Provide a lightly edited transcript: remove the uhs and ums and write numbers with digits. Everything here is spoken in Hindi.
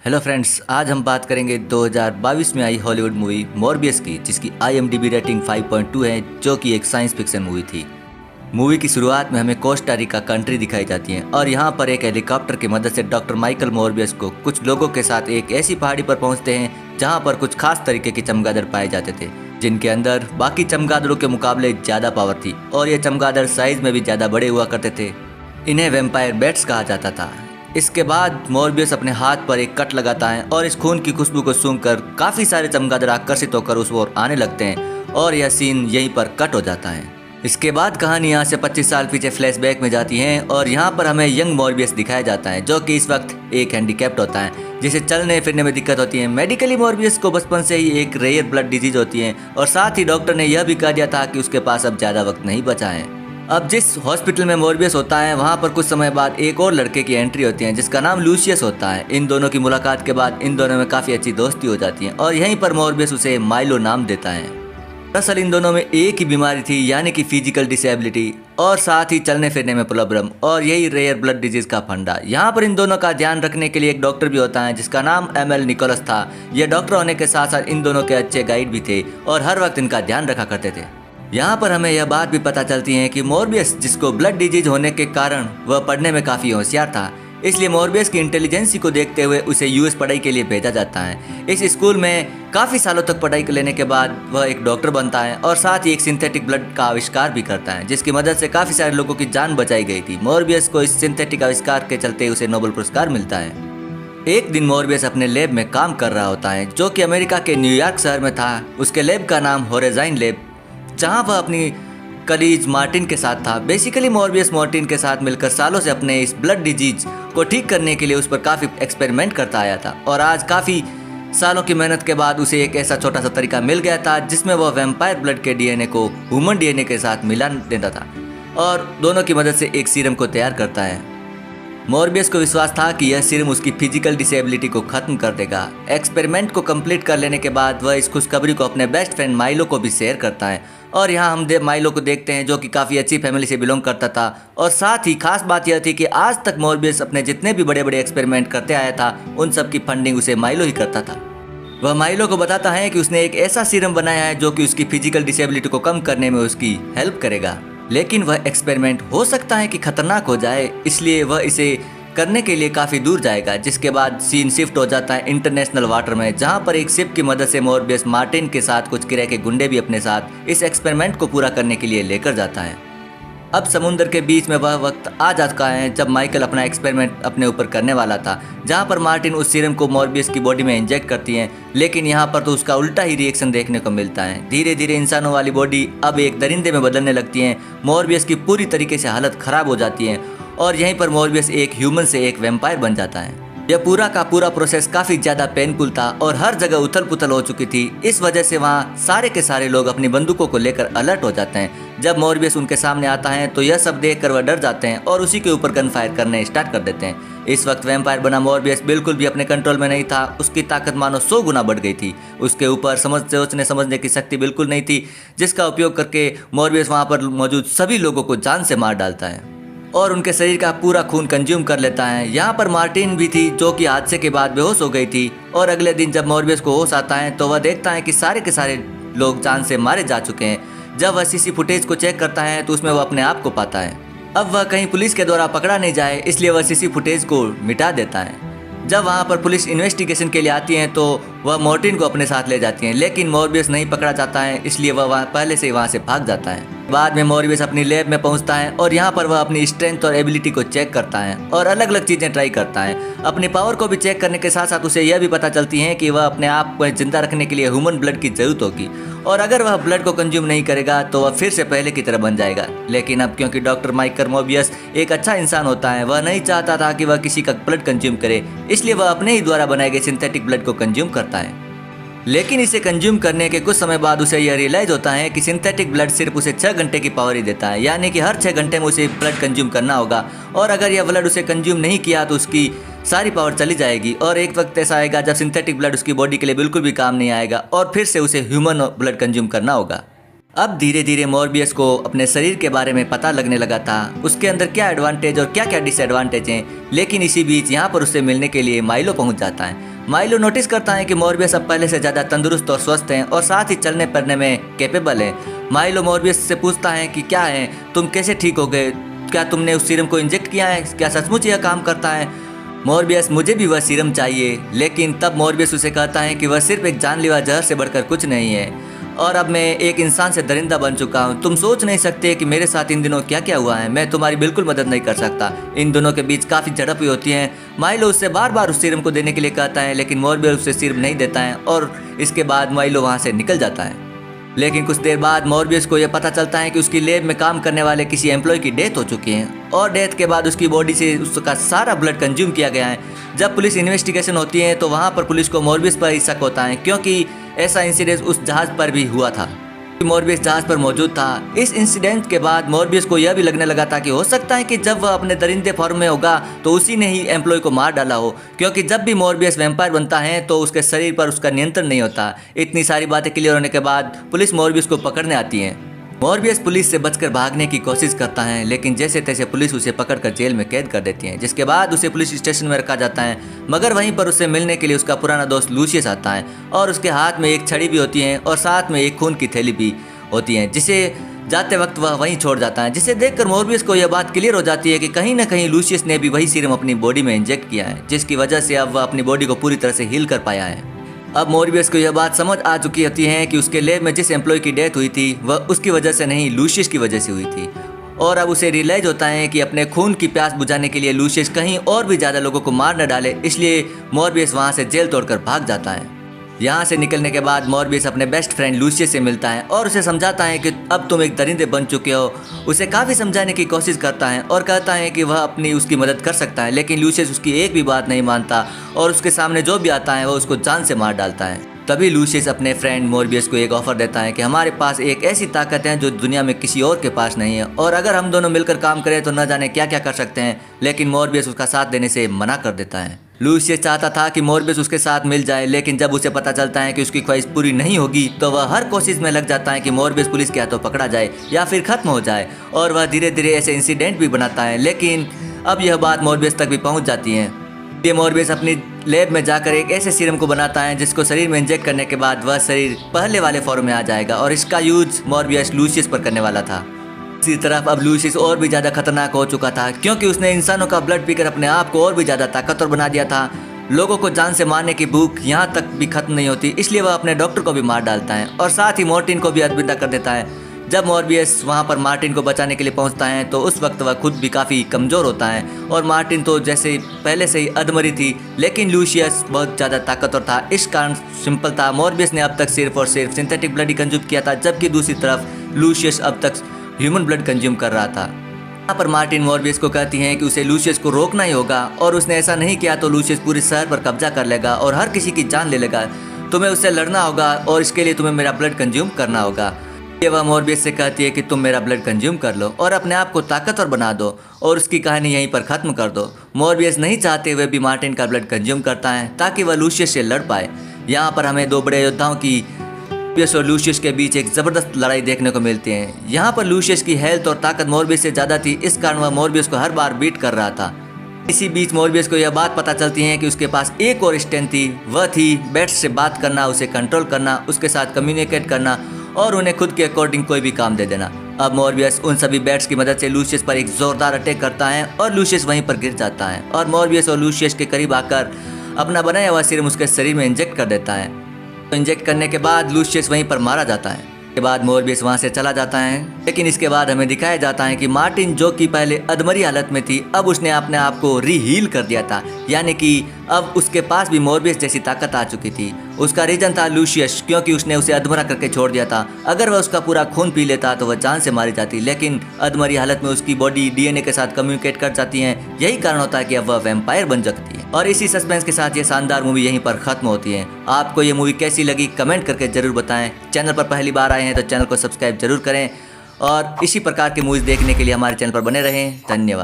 हेलो फ्रेंड्स, आज हम बात करेंगे 2022 में आई हॉलीवुड मूवी मॉर्बियस की, जिसकी IMDb रेटिंग 5.2 है, जो कि एक साइंस फिक्शन मूवी थी। मूवी की शुरुआत में हमें कोस्टा रिका कंट्री दिखाई जाती है और यहाँ पर एक हेलीकॉप्टर की मदद से डॉक्टर माइकल मॉर्बियस को कुछ लोगों के साथ एक ऐसी पहाड़ी पर पहुँचते हैं जहाँ पर कुछ खास तरीके के चमगादड़ पाए जाते थे, जिनके अंदर बाकी चमगादड़ों के मुकाबले ज़्यादा पावर थी और ये चमगादड़ साइज में भी ज़्यादा बड़े हुआ करते थे। इन्हें वेम्पायर बैट्स कहा जाता था। इसके बाद मॉर्बियस अपने हाथ पर एक कट लगाता है और इस खून की खुशबू को सूंघकर काफ़ी सारे चमगादड़ आकर्षित होकर उस ओर आने लगते हैं और यह सीन यहीं पर कट हो जाता है। इसके बाद कहानी यहाँ से 25 साल पीछे फ्लैशबैक में जाती है और यहाँ पर हमें यंग मॉर्बियस दिखाया जाता है, जो कि इस वक्त एक हैंडीकैप्ड होता है, जिसे चलने फिरने में दिक्कत होती है। मेडिकली मॉर्बियस को बचपन से ही एक रेयर ब्लड डिजीज होती है और साथ ही डॉक्टर ने यह भी कहा दिया था कि उसके पास अब ज़्यादा वक्त नहीं बचा है। अब जिस हॉस्पिटल में मॉर्बियस होता है वहाँ पर कुछ समय बाद एक और लड़के की एंट्री होती है, जिसका नाम लूसियस होता है। इन दोनों की मुलाकात के बाद इन दोनों में काफ़ी अच्छी दोस्ती हो जाती है और यहीं पर मॉर्बियस उसे माइलो नाम देता है। दरअसल इन दोनों में एक ही बीमारी थी, यानी कि फिजिकल डिसेबिलिटी और साथ ही चलने फिरने में प्रॉब्लम, और यही रेयर ब्लड डिजीज का फंडा। यहाँ पर इन दोनों का ध्यान रखने के लिए एक डॉक्टर भी होता है, जिसका नाम ML निकोलस था। यह डॉक्टर होने के साथ साथ इन दोनों के अच्छे गाइड भी थे और हर वक्त इनका ध्यान रखा करते थे। यहाँ पर हमें यह बात भी पता चलती है कि मॉर्बियस, जिसको ब्लड डिजीज होने के कारण वह पढ़ने में काफ़ी होशियार था, इसलिए मॉर्बियस की इंटेलिजेंसी को देखते हुए उसे US पढ़ाई के लिए भेजा जाता है। इस स्कूल में काफ़ी सालों तक पढ़ाई लेने के बाद वह एक डॉक्टर बनता है और साथ ही एक सिंथेटिक ब्लड का आविष्कार भी करता है, जिसकी मदद से काफ़ी सारे लोगों की जान बचाई गई थी। मॉर्बियस को इस सिंथेटिक आविष्कार के चलते उसे नोबेल पुरस्कार मिलता है। एक दिन मॉर्बियस अपने लैब में काम कर रहा होता है, जो कि अमेरिका के न्यूयॉर्क शहर में था। उसके लैब का नाम होराइजन लैब, जहाँ वह अपनी कलीग मार्टिन के साथ था। बेसिकली मॉर्बियस मार्टिन के साथ मिलकर सालों से अपने इस ब्लड डिजीज को ठीक करने के लिए उस पर काफ़ी एक्सपेरिमेंट करता आया था और आज काफ़ी सालों की मेहनत के बाद उसे एक ऐसा छोटा सा तरीका मिल गया था, जिसमें वह वैम्पायर ब्लड के DNA को ह्यूमन DNA के साथ मिला देता था और दोनों की मदद से एक सीरम को तैयार करता है। मॉर्बियस को विश्वास था कि यह सीरम उसकी फिजिकल डिसेबिलिटी को खत्म कर देगा। एक्सपेरिमेंट को कंप्लीट कर लेने के बाद वह इस खुशखबरी को अपने बेस्ट फ्रेंड माइलो को भी शेयर करता है और यहाँ हम माइलो को देखते हैं, जो कि काफ़ी अच्छी फैमिली से बिलोंग करता था। और साथ ही खास बात यह थी कि आज तक मॉर्बियस अपने जितने भी बड़े बड़े एक्सपेरिमेंट करते आया था, उन सब की फंडिंग उसे माइलो ही करता था। वह माइलो को बताता है कि उसने एक ऐसा सीरम बनाया है जो कि उसकी फिजिकल डिसेबिलिटी को कम करने में उसकी हेल्प करेगा, लेकिन वह एक्सपेरिमेंट हो सकता है कि खतरनाक हो जाए, इसलिए वह इसे करने के लिए काफ़ी दूर जाएगा। जिसके बाद सीन शिफ्ट हो जाता है इंटरनेशनल वाटर में, जहां पर एक शिप की मदद से मॉर्बियस मार्टिन के साथ कुछ किराए के गुंडे भी अपने साथ इस एक्सपेरिमेंट को पूरा करने के लिए लेकर जाता है। अब समुद्र के बीच में वह वक्त आ जाता है जब माइकल अपना एक्सपेरिमेंट अपने ऊपर करने वाला था, जहां पर मार्टिन उस सीरम को मॉर्बियस की बॉडी में इंजेक्ट करती है, लेकिन यहां पर तो उसका उल्टा ही रिएक्शन देखने को मिलता है। धीरे धीरे इंसानों वाली बॉडी अब एक दरिंदे में बदलने लगती है। मॉर्बियस की पूरी तरीके से हालत खराब हो जाती है और यहीं पर मॉर्बियस एक ह्यूमन से एक वैम्पायर बन जाता है। यह पूरा का पूरा प्रोसेस काफ़ी ज़्यादा पेनफुल था और हर जगह उथल पुथल हो चुकी थी। इस वजह से वहाँ सारे के सारे लोग अपनी बंदूकों को लेकर अलर्ट हो जाते हैं। जब मॉर्बियस उनके सामने आता है तो यह सब देखकर वह डर जाते हैं और उसी के ऊपर गन फायर करने स्टार्ट कर देते हैं। इस वक्त वैम्पायर बना मॉर्बियस बिल्कुल भी अपने कंट्रोल में नहीं था। उसकी ताकत मानो 100 गुना बढ़ गई थी। उसके ऊपर सोचने समझने की शक्ति बिल्कुल नहीं थी, जिसका उपयोग करके मॉर्बियस वहाँ पर मौजूद सभी लोगों को जान से मार डालता है और उनके शरीर का पूरा खून कंज्यूम कर लेता है। यहाँ पर मार्टिन भी थी, जो कि हादसे के बाद बेहोश हो गई थी और अगले दिन जब मॉर्बियस को होश आता है तो वह देखता है कि सारे के सारे लोग जान से मारे जा चुके हैं। जब वह CC फुटेज को चेक करता है तो उसमें वह अपने आप को पाता है। अब वह कहीं पुलिस के द्वारा पकड़ा नहीं जाए, इसलिए वह CC फुटेज को मिटा देता है। जब वहाँ पर पुलिस इन्वेस्टिगेशन के लिए आती है तो वह मार्टिन को अपने साथ ले जाती हैं, लेकिन मॉर्बियस नहीं पकड़ा जाता है, इसलिए वह पहले से वहाँ से भाग जाता है। बाद में मॉर्बियस अपनी लैब में पहुँचता है और यहाँ पर वह अपनी स्ट्रेंथ और एबिलिटी को चेक करता है और अलग अलग चीज़ें ट्राई करता है। अपनी पावर को भी चेक करने के साथ साथ उसे यह भी पता चलती है कि वह अपने आप को जिंदा रखने के लिए ह्यूमन ब्लड की जरूरत होगी और अगर वह ब्लड को कंज्यूम नहीं करेगा तो वह फिर से पहले की तरह बन जाएगा। लेकिन अब क्योंकि डॉक्टर माइकल मॉर्बियस एक अच्छा इंसान होता है, वह नहीं चाहता था कि वह किसी का ब्लड कंज्यूम करे, इसलिए वह अपने ही द्वारा बनाए गए सिंथेटिक ब्लड को कंज्यूम करता है। लेकिन इसे कंज्यूम करने के कुछ समय बाद उसे यह रियलाइज होता है कि सिंथेटिक ब्लड सिर्फ उसे 6 घंटे की पावर ही देता है, यानी कि हर 6 घंटे में उसे ब्लड कंज्यूम करना होगा और अगर यह ब्लड उसे कंज्यूम नहीं किया तो उसकी सारी पावर चली जाएगी और एक वक्त ऐसा आएगा जब सिंथेटिक ब्लड उसकी बॉडी के लिए बिल्कुल भी काम नहीं आएगा और फिर से उसे ह्यूमन ब्लड कंज्यूम करना होगा। अब धीरे धीरे मॉर्बियस को अपने शरीर के बारे में पता लगने लगा था, उसके अंदर क्या एडवांटेज और क्या क्या डिसएडवांटेज हैं। लेकिन इसी बीच यहाँ पर उससे मिलने के लिए माइलो पहुँच जाता है माइलो नोटिस करता है कि मॉर्बियस अब पहले से ज़्यादा तंदुरुस्त और स्वस्थ हैं और साथ ही चलने फिरने में कैपेबल है। माइलो मॉर्बियस से पूछता है कि क्या है, तुम कैसे ठीक हो गए, क्या तुमने उस सीरम को इंजेक्ट किया है, क्या सचमुच यह काम करता है। मॉर्बियस मुझे भी वह सीरम चाहिए, लेकिन तब मॉर्बियस उसे कहता है कि वह सिर्फ एक जानलेवा जहर से बढ़कर कुछ नहीं है और अब मैं एक इंसान से दरिंदा बन चुका हूँ। तुम सोच नहीं सकते कि मेरे साथ इन दिनों क्या क्या हुआ है। मैं तुम्हारी बिल्कुल मदद नहीं कर सकता। इन दोनों के बीच काफ़ी झड़प हुई होती है। माइलो उससे बार बार उस सीरम को देने के लिए कहता है, लेकिन मॉर्बियस उसे सीरम नहीं देता है और इसके बाद माइलो वहाँ से निकल जाता है। लेकिन कुछ देर बाद मॉर्बियस को यह पता चलता है कि उसकी लैब में काम करने वाले किसी एम्प्लॉय की डेथ हो चुकी है और डेथ के बाद उसकी बॉडी से उसका सारा ब्लड कंज्यूम किया गया है। जब पुलिस इन्वेस्टिगेशन होती है तो वहाँ पर पुलिस को मॉर्बियस पर ही शक होता है, क्योंकि ऐसा इंसिडेंट उस जहाज़ पर भी हुआ था। मॉर्बियस जहाज पर मौजूद था। इस इंसिडेंट के बाद मॉर्बियस को यह भी लगने लगा था कि हो सकता है कि जब वह अपने दरिंदे फॉर्म में होगा तो उसी ने ही एम्प्लॉय को मार डाला हो, क्योंकि जब भी मॉर्बियस वैम्पायर बनता है तो उसके शरीर पर उसका नियंत्रण नहीं होता। इतनी सारी बातें क्लियर होने के बाद पुलिस मॉर्बियस को पकड़ने आती है। मॉर्बियस पुलिस से बचकर भागने की कोशिश करता है, लेकिन जैसे तैसे पुलिस उसे पकड़कर जेल में कैद कर देती है, जिसके बाद उसे पुलिस स्टेशन में रखा जाता है। मगर वहीं पर उससे मिलने के लिए उसका पुराना दोस्त लूसियस आता है और उसके हाथ में एक छड़ी भी होती है और साथ में एक खून की थैली भी होती है, जिसे जाते वक्त वह वहीं छोड़ जाता है। जिसे देखकर मॉर्बियस को यह बात क्लियर हो जाती है कि कहीं ना कहीं लूसियस ने भी वही सीरम अपनी बॉडी में इंजेक्ट किया है, जिसकी वजह से अब वह अपनी बॉडी को पूरी तरह से हील कर पाया है। अब मॉर्बियस को यह बात समझ आ चुकी होती है कि उसके लैब में जिस एम्प्लॉय की डेथ हुई थी वह उसकी वजह से नहीं, लूसियस की वजह से हुई थी। और अब उसे रियलाइज होता है कि अपने खून की प्यास बुझाने के लिए लूसियस कहीं और भी ज़्यादा लोगों को मार न डाले, इसलिए मॉर्बियस वहाँ से जेल तोड़कर भाग जाता है। यहाँ से निकलने के बाद मॉर्बियस अपने बेस्ट फ्रेंड लूसियस से मिलता है और उसे समझाता है कि अब तुम एक दरिंदे बन चुके हो। उसे काफ़ी समझाने की कोशिश करता है और कहता है कि वह अपनी उसकी मदद कर सकता है, लेकिन लूसियस उसकी एक भी बात नहीं मानता और उसके सामने जो भी आता है वह उसको जान से मार डालता है। तभी लूसियस अपने फ्रेंड मॉर्बियस को एक ऑफर देता है कि हमारे पास एक ऐसी ताकत है जो दुनिया में किसी और के पास नहीं है और अगर हम दोनों मिलकर काम करें तो न जाने क्या क्या कर सकते हैं, लेकिन मॉर्बियस उसका साथ देने से मना कर देता है। लूसियस चाहता था कि मॉर्बियस उसके साथ मिल जाए, लेकिन जब उसे पता चलता है कि उसकी ख्वाहिश पूरी नहीं होगी तो वह हर कोशिश में लग जाता है कि मॉर्बियस पुलिस के हाथों पकड़ा जाए या फिर खत्म हो जाए और वह धीरे धीरे ऐसे इंसिडेंट भी बनाता है। लेकिन अब यह बात मॉर्बियस तक भी पहुंच जाती है। ये मॉर्बियस अपनी लैब में जाकर एक ऐसे सीरम को बनाता है जिसको शरीर में इंजेक्ट करने के बाद वह शरीर पहले वाले फॉर्म में आ जाएगा और इसका यूज मॉर्बियस लूसियस पर करने वाला था। इसी तरफ अब लूसियस और भी ज़्यादा खतरनाक हो चुका था, क्योंकि उसने इंसानों का ब्लड पीकर अपने आप को और भी ज़्यादा ताकतवर बना दिया था। लोगों को जान से मारने की भूख यहाँ तक भी खत्म नहीं होती, इसलिए वह अपने डॉक्टर को भी मार डालता है और साथ ही मार्टिन को भी अलविदा कर देता है। जब मॉर्बियस वहाँ पर मार्टिन को बचाने के लिए पहुँचता है तो उस वक्त वह खुद भी काफ़ी कमज़ोर होता है और मार्टिन तो जैसे पहले से ही अधमरी थी, लेकिन लूसियस बहुत ज़्यादा ताकतवर था। इस कारण सिंपल था, मॉर्बियस ने अब तक सिर्फ और सिर्फ सिंथेटिक ब्लड ही कंज्यूम किया था, जबकि दूसरी तरफ लूसियस अब तक ह्यूमन ब्लड कंज्यूम कर रहा था। यहाँ पर मार्टिन मॉर्बियस को कहती हैं कि उसे लूसियस को रोकना ही होगा और उसने ऐसा नहीं किया तो लूसियस पूरे शहर पर कब्जा कर लेगा और हर किसी की जान ले लेगा। तुम्हें उससे लड़ना होगा और इसके लिए तुम्हें मेरा ब्लड कंज्यूम करना होगा। ये वह मॉर्बियस से कहती है कि तुम मेरा ब्लड कंज्यूम कर लो और अपने आप को ताकतवर बना दो और उसकी कहानी यहीं पर ख़त्म कर दो। मॉर्बियस नहीं चाहते हुए भी मार्टिन का ब्लड कंज्यूम करता है ताकि वह लूसियस से लड़ पाए। यहाँ पर हमें दो बड़े योद्धाओं की मॉर्बियस और लूसियस के बीच एक ज़बरदस्त लड़ाई देखने को मिलती है। यहाँ पर लूसियस की हेल्थ और ताकत मॉर्बियस से ज़्यादा थी, इस कारण वह मॉर्बियस को हर बार बीट कर रहा था। इसी बीच मॉर्बियस को यह बात पता चलती है कि उसके पास एक और स्ट्रेंथ थी, वह थी बैट्स से बात करना, उसे कंट्रोल करना, उसके साथ कम्युनिकेट करना और उन्हें खुद के अकॉर्डिंग कोई भी काम दे देना। अब मॉर्बियस उन सभी बैट्स की मदद से लूसियस पर एक जोरदार अटैक करता है और लूसियस वहीं पर गिर जाता है और मॉर्बियस और लूसियस के करीब आकर अपना बनाया हुआ सीरम उसके शरीर में इंजेक्ट कर देता है। तो इंजेक्ट करने के बाद लूसियस वहीं पर मारा जाता है। के बाद मॉर्बियस वहाँ से चला जाता है, लेकिन इसके बाद हमें दिखाया जाता है कि मार्टिन जो कि पहले अधमरी हालत में थी अब उसने अपने आप को रीहील कर दिया था, यानी कि अब उसके पास भी मॉर्बियस जैसी ताकत आ चुकी थी। उसका रीजन था लूसियस, क्योंकि उसने उसे अधमरा करके छोड़ दिया था। अगर वह उसका पूरा खून पी लेता तो वह जान से मारी जाती, लेकिन अधमरी हालत में उसकी बॉडी डीएनए के साथ कम्युनिकेट कर जाती है। यही कारण होता है कि अब वह वैम्पायर बन सकती है। और इसी सस्पेंस के साथ ये शानदार मूवी यहीं पर खत्म होती है। आपको ये मूवी कैसी लगी कमेंट करके जरूर बताएं। चैनल पर पहली बार आए हैं तो चैनल को सब्सक्राइब जरूर करें और इसी प्रकार की मूवीज़ देखने के लिए हमारे चैनल पर बने रहें। धन्यवाद।